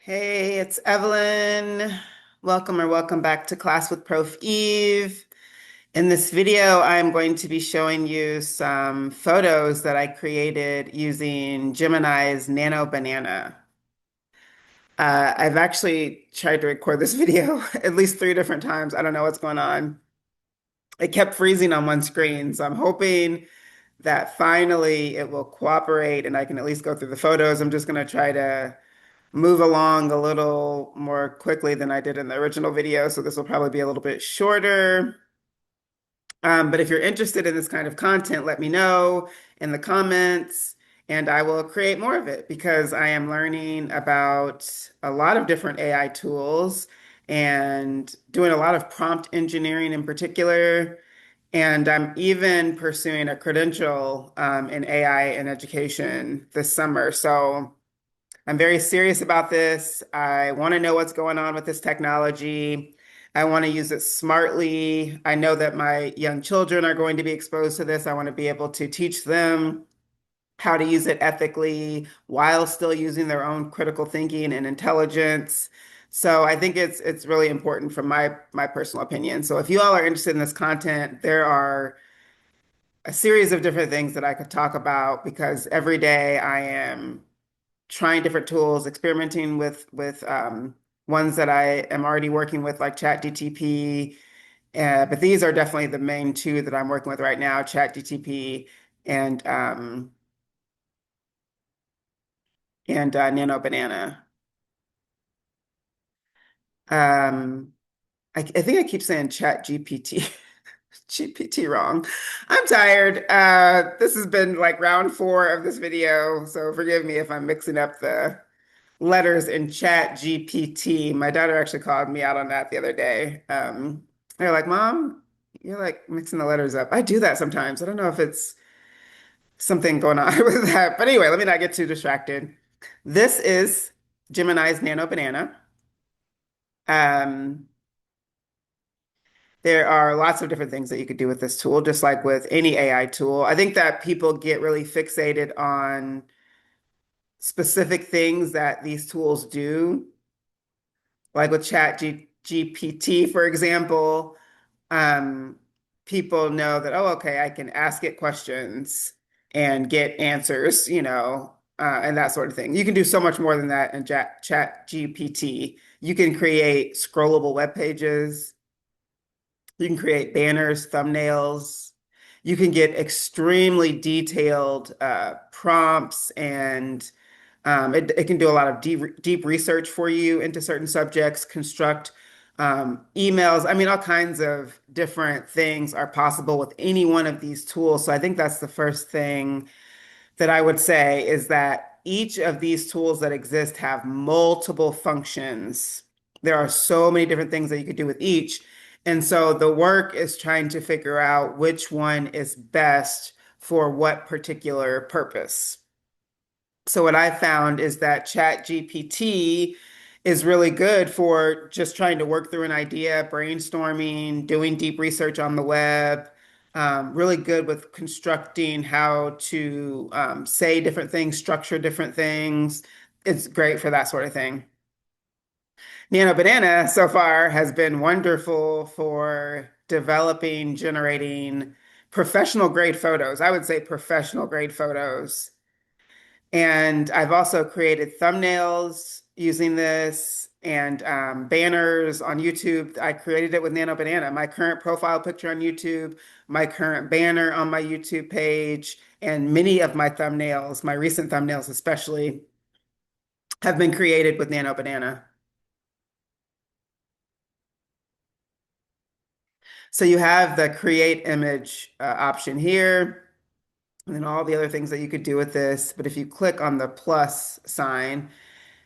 Hey, it's Evelyn. Welcome back to class with Prof. Eve. In this video, I'm going to be showing you some photos that I created using Gemini's Nano Banana. I've actually tried to record this video at least three different times. I don't know what's going on. It kept freezing on one screen, so I'm hoping that finally it will cooperate and I can at least go through the photos. I'm just going to try to move along a little more quickly than I did in the original video, so this will probably be a little bit shorter. But if you're interested in this kind of content, let me know in the comments, and I will create more of it because I am learning about a lot of different AI tools and doing a lot of prompt engineering in particular. And I'm even pursuing a credential in AI in education this summer. So I'm very serious about this. I want to know what's going on with this technology. I want to use it smartly. I know that my young children are going to be exposed to this. I want to be able to teach them how to use it ethically while still using their own critical thinking and intelligence. So I think it's really important from my personal opinion. So if you all are interested in this content, there are a series of different things that I could talk about because every day I am trying different tools, experimenting with ones that I am already working with, like ChatGTP. But these are definitely the main two that I'm working with right now, ChatGTP and Nano Banana. Um, I think I keep saying ChatGPT. GPT wrong. I'm tired. This has been like round four of this video, so forgive me if I'm mixing up the letters in Chat GPT. My daughter actually called me out on that the other day. They're like, Mom, you're like mixing the letters up. I do that sometimes. I don't know if it's something going on with that. But anyway, let me not get too distracted. This is Gemini's Nano Banana. Um, there are lots of different things that you could do with this tool, just like with any AI tool. I think that people get really fixated on specific things that these tools do, like with GPT, for example, um, people know that, oh, okay, I can ask it questions and get answers, and that sort of thing. You can do so much more than that in Chat GPT. You can create scrollable web pages. You can create banners, thumbnails. You can get extremely detailed prompts and it can do a lot of deep research for you into certain subjects, construct emails. I mean, all kinds of different things are possible with any one of these tools. So I think that's the first thing that I would say is that each of these tools that exist have multiple functions. There are so many different things that you could do with each. And so the work is trying to figure out which one is best for what particular purpose. So what I found is that Chat GPT is really good for just trying to work through an idea, brainstorming, doing deep research on the web, really good with constructing how to say different things, structure different things. It's great for that sort of thing. Nano Banana so far has been wonderful for developing, generating professional grade photos. I would say professional grade photos. And I've also created thumbnails using this and banners on YouTube. I created it with Nano Banana. My current profile picture on YouTube, my current banner on my YouTube page, and many of my thumbnails, my recent thumbnails especially, have been created with Nano Banana. So you have the create image option here, and then all the other things that you could do with this. But if you click on the plus sign,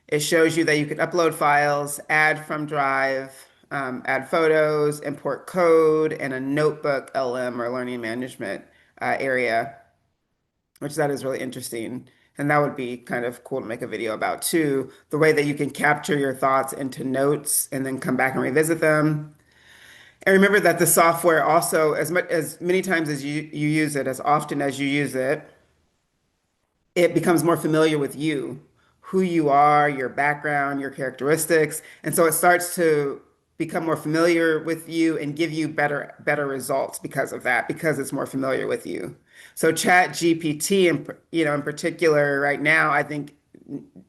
it shows you that you can upload files, add from Drive, add photos, import code, and a notebook LM or learning management area, which that is really interesting. And that would be kind of cool to make a video about too, the way that you can capture your thoughts into notes and then come back and revisit them. And remember that the software also, as many times as you use it, as often as you use it, it becomes more familiar with you, who you are, your background, your characteristics. And so it starts to become more familiar with you and give you better results because of that, because it's more familiar with you. So Chat GPT, in particular right now, I think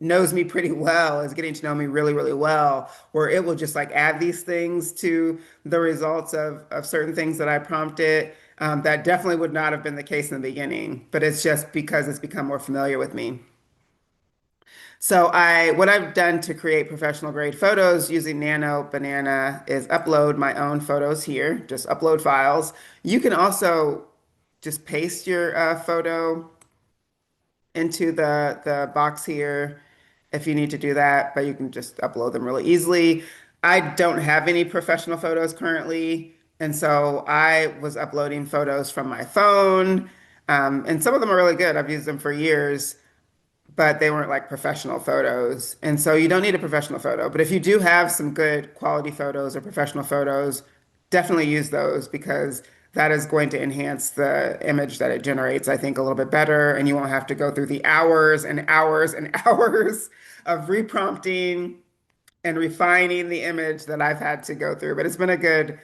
knows me pretty well, is getting to know me really, really well, where it will just like add these things to the results of certain things that I prompted. That definitely would not have been the case in the beginning, but it's just because it's become more familiar with me. So what I've done to create professional grade photos using Nano Banana is upload my own photos here, just upload files. You can also just paste your photo into the box here if you need to do that, but you can just upload them really easily. I don't have any professional photos currently, and so I was uploading photos from my phone, and some of them are really good. I've used them for years, but they weren't like professional photos. And so you don't need a professional photo. But if you do have some good quality photos or professional photos, definitely use those because that is going to enhance the image that it generates, I think, a little bit better. And you won't have to go through the hours and hours and hours of reprompting and refining the image that I've had to go through. But it's been a good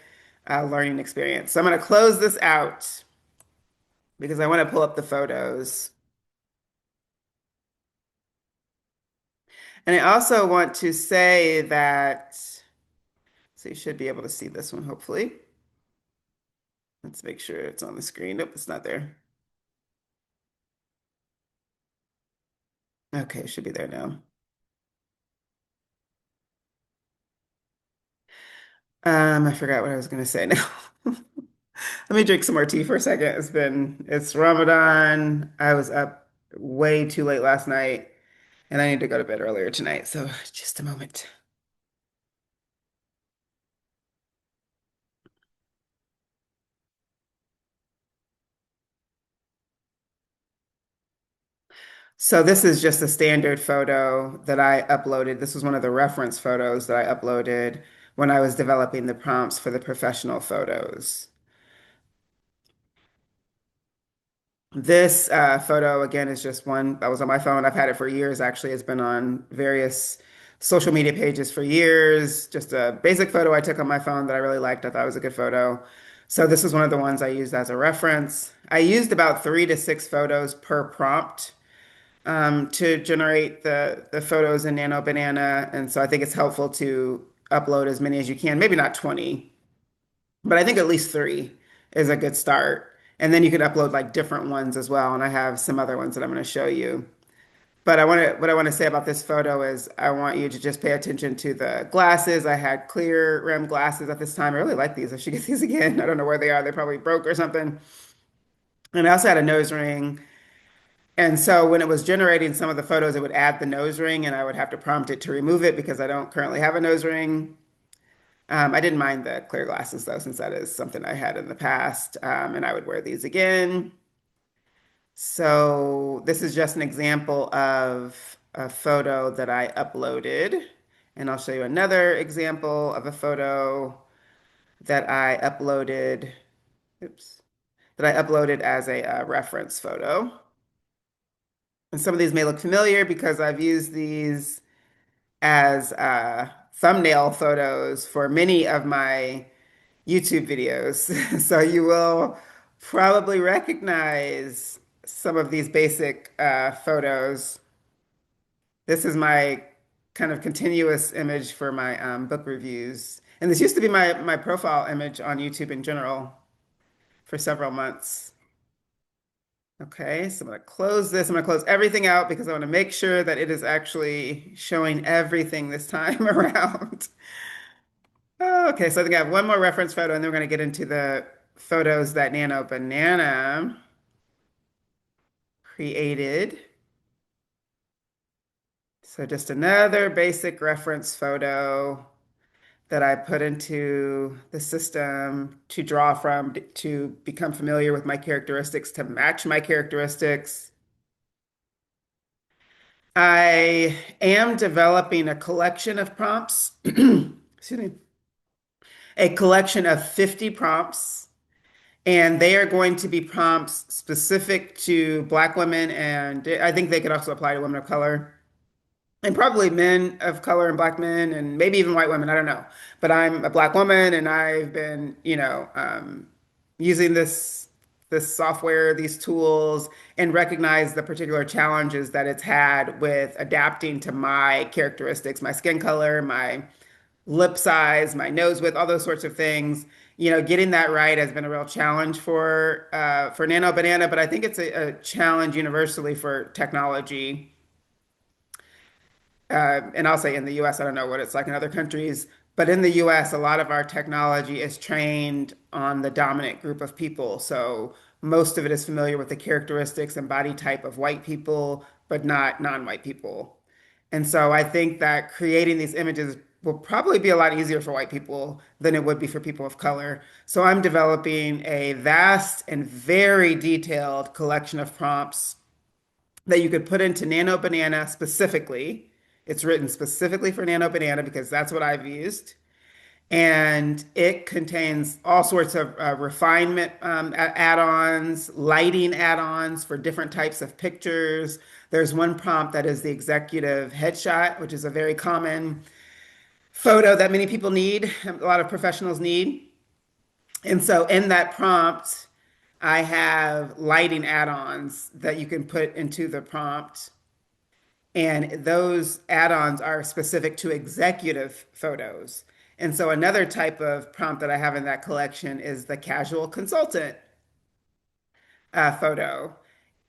learning experience. So I'm going to close this out because I want to pull up the photos. And I also want to say that, so you should be able to see this one, hopefully. Let's make sure it's on the screen. Nope, it's not there. Okay, it should be there now. I forgot what I was going to say now. Let me drink some more tea for a second. It's Ramadan. I was up way too late last night, and I need to go to bed earlier tonight. So just a moment. So this is just a standard photo that I uploaded. This was one of the reference photos that I uploaded when I was developing the prompts for the professional photos. This photo, again, is just one that was on my phone. I've had it for years, actually. It's been on various social media pages for years. Just a basic photo I took on my phone that I really liked. I thought it was a good photo. So this is one of the ones I used as a reference. I used about 3 to 6 photos per prompt to generate the photos in Nano Banana. And so I think it's helpful to upload as many as you can. Maybe not 20, but I think at least 3 is a good start. And then you can upload like different ones as well. And I have some other ones that I'm going to show you. But what I want to say about this photo is I want you to just pay attention to the glasses. I had clear rim glasses at this time. I really like these. I should get these again. I don't know where they are. They probably broke or something. And I also had a nose ring. And so when it was generating some of the photos, it would add the nose ring and I would have to prompt it to remove it because I don't currently have a nose ring. I didn't mind the clear glasses though, since that is something I had in the past, and I would wear these again. So this is just an example of a photo that I uploaded, and I'll show you another example of a photo that I uploaded. Oops, that I uploaded as a reference photo. And some of these may look familiar because I've used these as thumbnail photos for many of my YouTube videos. So you will probably recognize some of these basic photos. This is my kind of continuous image for my book reviews. And this used to be my profile image on YouTube in general for several months. Okay, so I'm going to close this. I'm going to close everything out because I want to make sure that it is actually showing everything this time around. Okay, so I think I have one more reference photo, and then we're going to get into the photos that Nano Banana created. So just another basic reference photo that I put into the system to draw from to become familiar with my characteristics, to match my characteristics. I am developing a collection of prompts, excuse me, a collection of 50 prompts, and they are going to be prompts specific to Black women, and I think they could also apply to women of color. and probably men of color and black men and maybe even white women, I don't know. But I'm a black woman and I've been, using this software, these tools, and recognize the particular challenges that it's had with adapting to my characteristics, my skin color, my lip size, my nose width, all those sorts of things. Getting that right has been a real challenge for Nano Banana, but I think it's a challenge universally for technology, and I'll say in the US, I don't know what it's like in other countries, but in the US, a lot of our technology is trained on the dominant group of people. So most of it is familiar with the characteristics and body type of white people, but not non-white people. And so I think that creating these images will probably be a lot easier for white people than it would be for people of color. So I'm developing a vast and very detailed collection of prompts that you could put into Nano Banana specifically. It's written specifically for Nano Banana because that's what I've used. And it contains all sorts of refinement add-ons, lighting add-ons for different types of pictures. There's one prompt that is the executive headshot, which is a very common photo that many people need, a lot of professionals need. And so in that prompt, I have lighting add-ons that you can put into the prompt. And those add-ons are specific to executive photos. And so another type of prompt that I have in that collection is the casual consultant photo.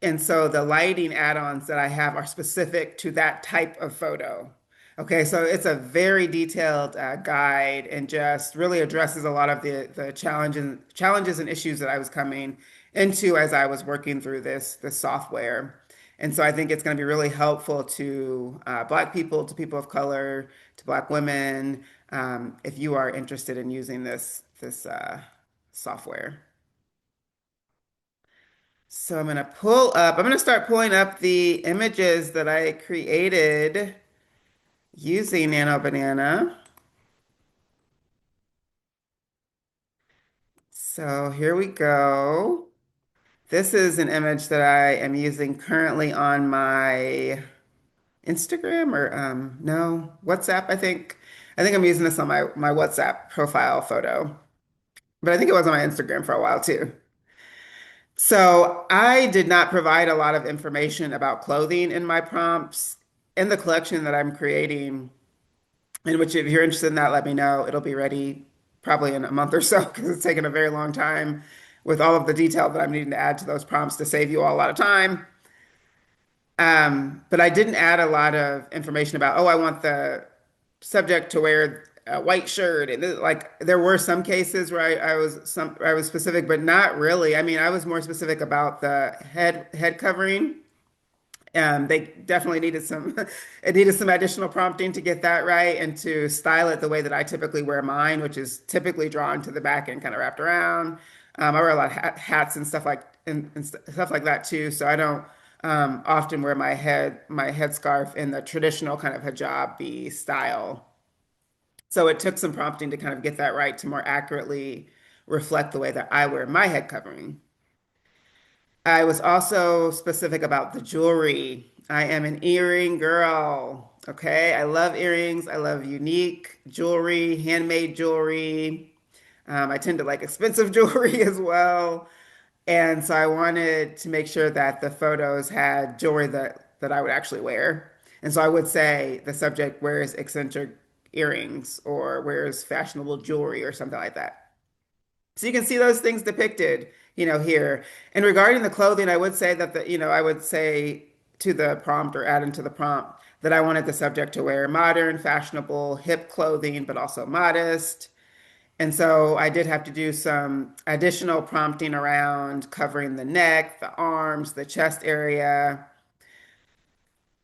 And so the lighting add-ons that I have are specific to that type of photo. Okay, so it's a very detailed guide and just really addresses a lot of the challenges and issues that I was coming into as I was working through this software. And so I think it's going to be really helpful to Black people, to people of color, to Black women, if you are interested in using this software. So I'm going to start pulling up the images that I created using Nano Banana. So here we go. This is an image that I am using currently on my Instagram or no, WhatsApp, I think. I think I'm using this on my WhatsApp profile photo, but I think it was on my Instagram for a while too. So I did not provide a lot of information about clothing in my prompts. In the collection that I'm creating, in which if you're interested in that, let me know. It'll be ready probably in a month or so because it's taken a very long time with all of the detail that I'm needing to add to those prompts to save you all a lot of time. But I didn't add a lot of information about, oh, I want the subject to wear a white shirt. And like there were some cases where I was specific, but not really. I mean, I was more specific about the head covering. They definitely needed some it needed some additional prompting to get that right and to style it the way that I typically wear mine, which is typically drawn to the back and kind of wrapped around. I wear a lot of hats and stuff stuff like that too. So I don't often wear my headscarf in the traditional kind of hijabi style. So it took some prompting to kind of get that right to more accurately reflect the way that I wear my head covering. I was also specific about the jewelry. I am an earring girl. Okay. I love earrings. I love unique jewelry, handmade jewelry. I tend to like expensive jewelry as well. And so I wanted to make sure that the photos had jewelry that I would actually wear. And so I would say the subject wears eccentric earrings or wears fashionable jewelry or something like that. So you can see those things depicted, here. And regarding the clothing, I would say that I would say to the prompt or add into the prompt that I wanted the subject to wear modern, fashionable, hip clothing, but also modest. And so I did have to do some additional prompting around covering the neck, the arms, the chest area.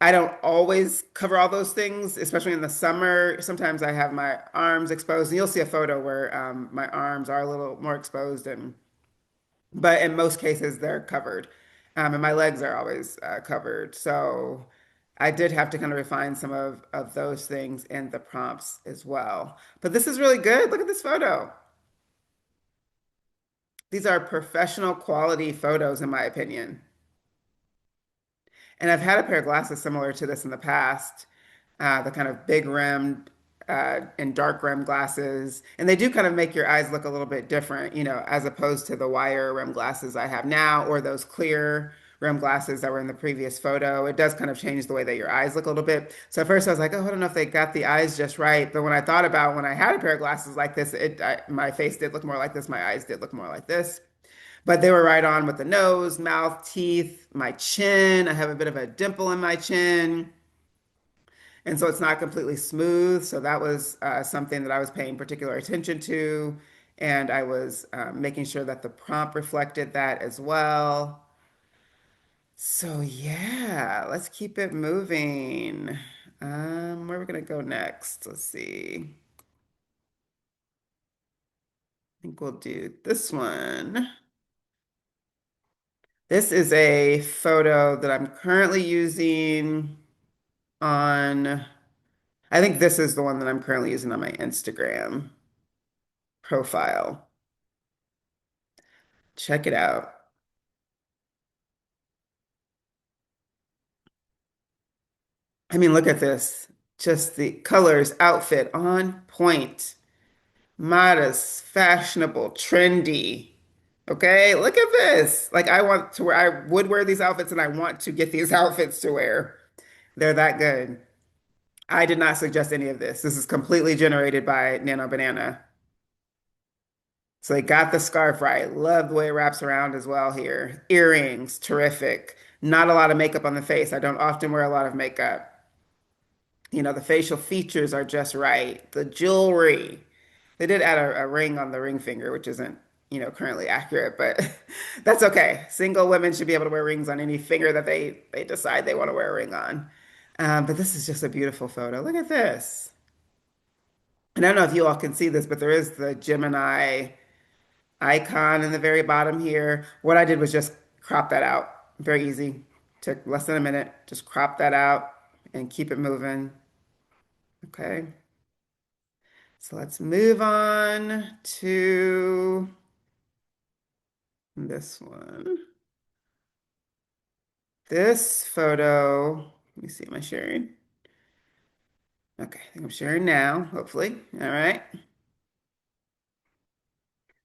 I don't always cover all those things, especially in the summer. Sometimes I have my arms exposed, and you'll see a photo where my arms are a little more exposed, but in most cases they're covered, and my legs are always covered. So I did have to kind of refine some of those things in the prompts as well. But this is really good. Look at this photo. These are professional quality photos, in my opinion. And I've had a pair of glasses similar to this in the past. the kind of big rimmed and dark rim glasses. And they do kind of make your eyes look a little bit different, as opposed to the wire rim glasses I have now or those clear rim glasses that were in the previous photo. It does kind of change the way that your eyes look a little bit. So at first I was like, oh, I don't know if they got the eyes just right. But when I thought about when I had a pair of glasses like this, my face did look more like this. My eyes did look more like this. But they were right on with the nose, mouth, teeth, my chin. I have a bit of a dimple in my chin. And so it's not completely smooth. So that was something that I was paying particular attention to. And I was making sure that the prompt reflected that as well. So yeah, let's keep it moving. Where are we gonna go next? Let's see. I think we'll do this one. This is a photo that I'm currently using on, I think this is the one that I'm currently using on my Instagram profile. Check it out. I mean, look at this. Just the colors, outfit on point, modest, fashionable, trendy. Okay, look at this. Like I want to wear, I would wear these outfits and I want to get these outfits to wear. They're that good. I did not suggest any of this. This is completely generated by Nano Banana. So they got the scarf right. Love the way it wraps around as well here. Earrings, terrific. Not a lot of makeup on the face. I don't often wear a lot of makeup. The facial features are just right. The jewelry. They did add a ring on the ring finger, which isn't, currently accurate, but that's okay. Single women should be able to wear rings on any finger that they decide they want to wear a ring on. But this is just a beautiful photo. Look at this. And I don't know if you all can see this, but there is the Gemini icon in the very bottom here. What I did was just crop that out. Very easy. Took less than a minute. Just crop that out and keep it moving. Okay. So let's move on to this one. This photo, let me see, am I sharing? Okay, I think I'm sharing now, hopefully. All right.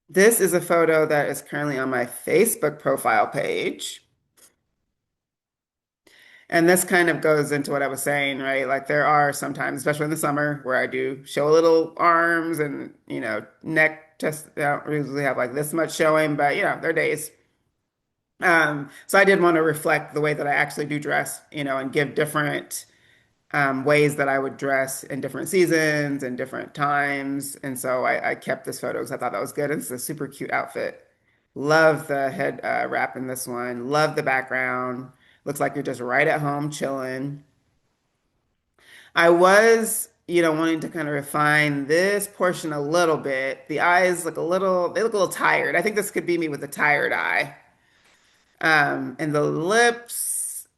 This is a photo that is currently on my Facebook profile page. And this kind of goes into what I was saying, right? Like there are sometimes, especially in the summer, where I do show a little arms and, neck just I don't usually have like this much showing, but there are days. So I did want to reflect the way that I actually do dress, and give different ways that I would dress in different seasons and different times. And so I kept this photo because I thought that was good. And it's a super cute outfit. Love the head wrap in this one. Love the background. Looks like you're just right at home chilling. I was, wanting to kind of refine this portion a little bit. The eyes they look a little tired. I think this could be me with a tired eye. And the lips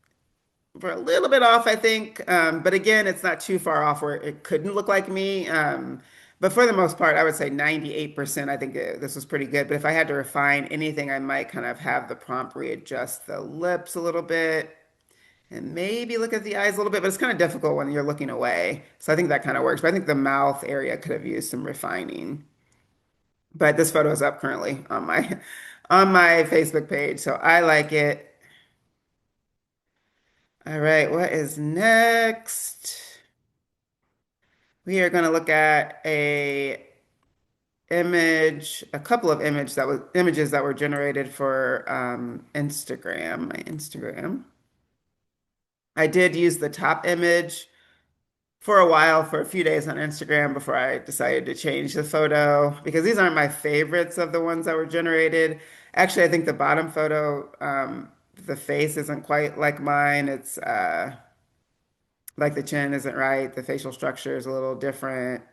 were a little bit off, I think. But again, it's not too far off where it couldn't look like me. But for the most part, I would say 98%, I think this was pretty good. But if I had to refine anything, I might kind of have the prompt readjust the lips a little bit and maybe look at the eyes a little bit. But it's kind of difficult when you're looking away. So I think that kind of works. But I think the mouth area could have used some refining. But this photo is up currently on my on my Facebook page, so I like it. All right, what is next? We are going to look at a couple of images that were generated for Instagram, my Instagram. I did use the top image for a while, for a few days on Instagram before I decided to change the photo because these aren't my favorites of the ones that were generated. Actually, I think the bottom photo, the face isn't quite like mine. It's like the chin isn't right. The facial structure is a little different.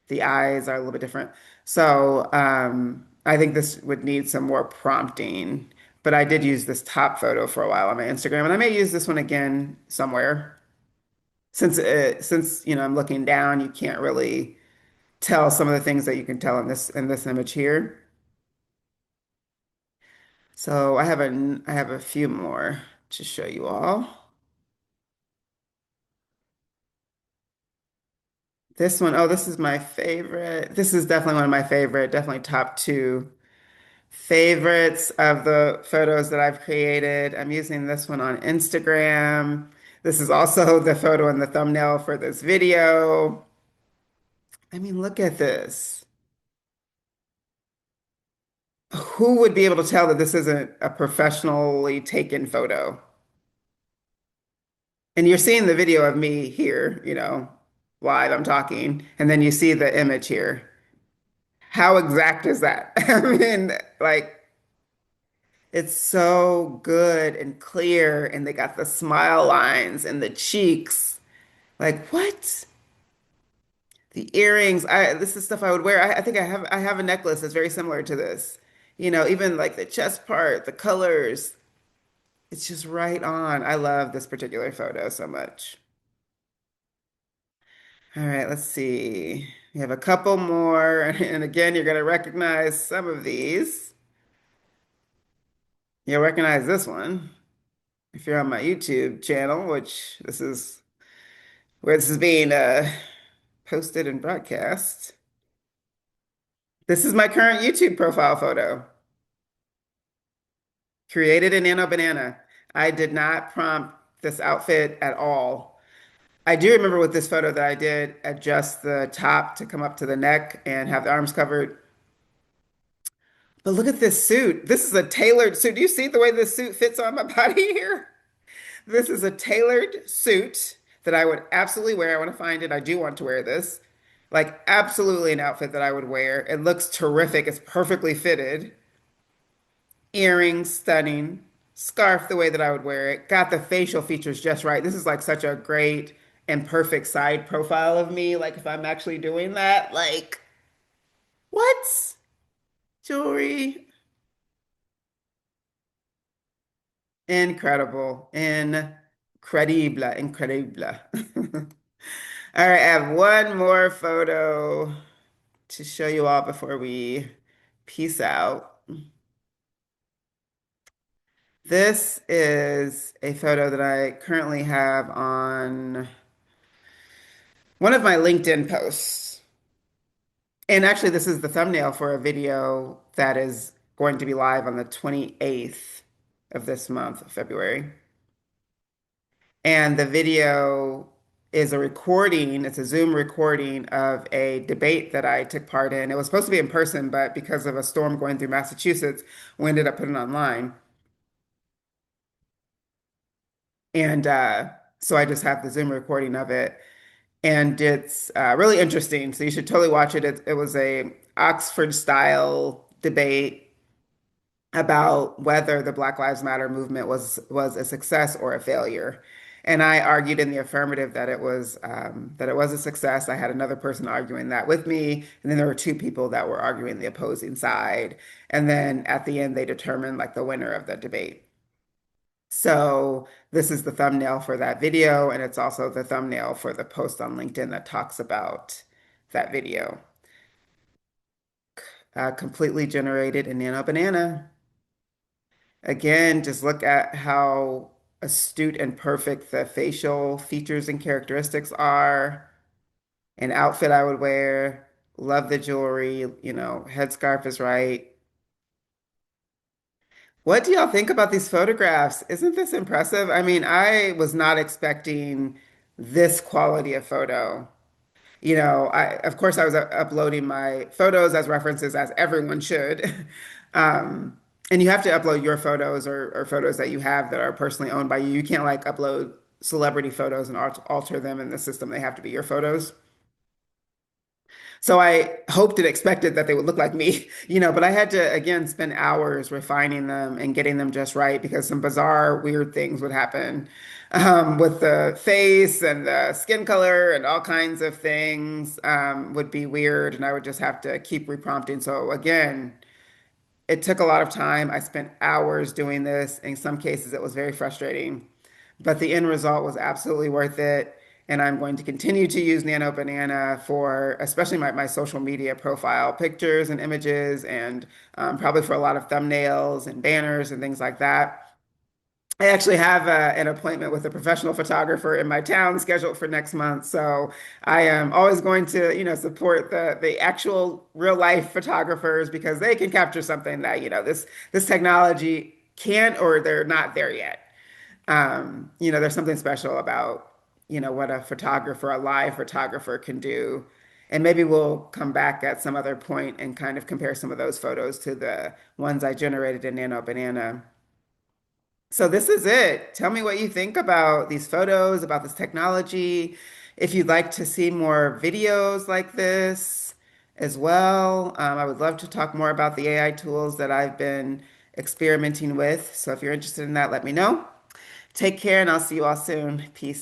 The eyes are a little bit different. So I think this would need some more prompting. But I did use this top photo for a while on my Instagram, and I may use this one again somewhere. Since I'm looking down, you can't really tell some of the things that you can tell in this image here. So I have a few more to show you all. This one, oh, this is my favorite. This is definitely one of my favorite, definitely top two favorites of the photos that I've created. I'm using this one on Instagram. This is also the photo and the thumbnail for this video. I mean, look at this. Who would be able to tell that this isn't a professionally taken photo? And you're seeing the video of me here, live, I'm talking, and then you see the image here. How exact is that? I mean, like, it's so good and clear, and they got the smile lines and the cheeks. Like, what? The earrings. This is stuff I would wear. I think I have a necklace that's very similar to this. Even like the chest part, the colors. It's just right on. I love this particular photo so much. All right, let's see. We have a couple more, and again, you're gonna recognize some of these. You'll recognize this one if you're on my YouTube channel, which this is where this is being posted and broadcast. This is my current YouTube profile photo, created in Nano Banana. I did not prompt this outfit at all. I do remember with this photo that I did adjust the top to come up to the neck and have the arms covered. But look at this suit. This is a tailored suit. Do you see the way this suit fits on my body here? This is a tailored suit that I would absolutely wear. I want to find it. I do want to wear this. Like, absolutely an outfit that I would wear. It looks terrific. It's perfectly fitted. Earrings, stunning. Scarf the way that I would wear it. Got the facial features just right. This is like such a great and perfect side profile of me. Like, if I'm actually doing that, like, what? Jewelry. Incredible. Incredible. Incredible. All right, I have one more photo to show you all before we peace out. This is a photo that I currently have on one of my LinkedIn posts. And actually, this is the thumbnail for a video that is going to be live on the 28th of this month, February. And the video is a recording, it's a Zoom recording of a debate that I took part in. It was supposed to be in person, but because of a storm going through Massachusetts, we ended up putting it online. And so I just have the Zoom recording of it. And it's really interesting. So you should totally watch it. It was a Oxford style debate about whether the Black Lives Matter movement was a success or a failure. And I argued in the affirmative that it was a success. I had another person arguing that with me, and then there were two people that were arguing the opposing side. And then at the end, they determined like the winner of the debate. So this is the thumbnail for that video, and it's also the thumbnail for the post on LinkedIn that talks about that video. Completely generated in Nano Banana. Again, just look at how astute and perfect the facial features and characteristics are. An outfit I would wear. Love the jewelry, headscarf is right. What do y'all think about these photographs? Isn't this impressive? I mean, I was not expecting this quality of photo. Of course I was uploading my photos as references as everyone should. And you have to upload your photos or photos that you have that are personally owned by you. You can't like upload celebrity photos and alter them in the system. They have to be your photos. So I hoped and expected that they would look like me, but I had to again spend hours refining them and getting them just right because some bizarre, weird things would happen with the face and the skin color and all kinds of things would be weird, and I would just have to keep reprompting. So again, it took a lot of time. I spent hours doing this. In some cases, it was very frustrating, but the end result was absolutely worth it. And I'm going to continue to use Nano Banana for especially my social media profile pictures and images, and probably for a lot of thumbnails and banners and things like that. I actually have an appointment with a professional photographer in my town scheduled for next month. So I am always going to, support the actual real life photographers because they can capture something that, this technology can't or they're not there yet. There's something special about, what a photographer, a live photographer can do. And maybe we'll come back at some other point and kind of compare some of those photos to the ones I generated in Nano Banana. So this is it. Tell me what you think about these photos, about this technology. If you'd like to see more videos like this as well, I would love to talk more about the AI tools that I've been experimenting with. So if you're interested in that, let me know. Take care, and I'll see you all soon. Peace.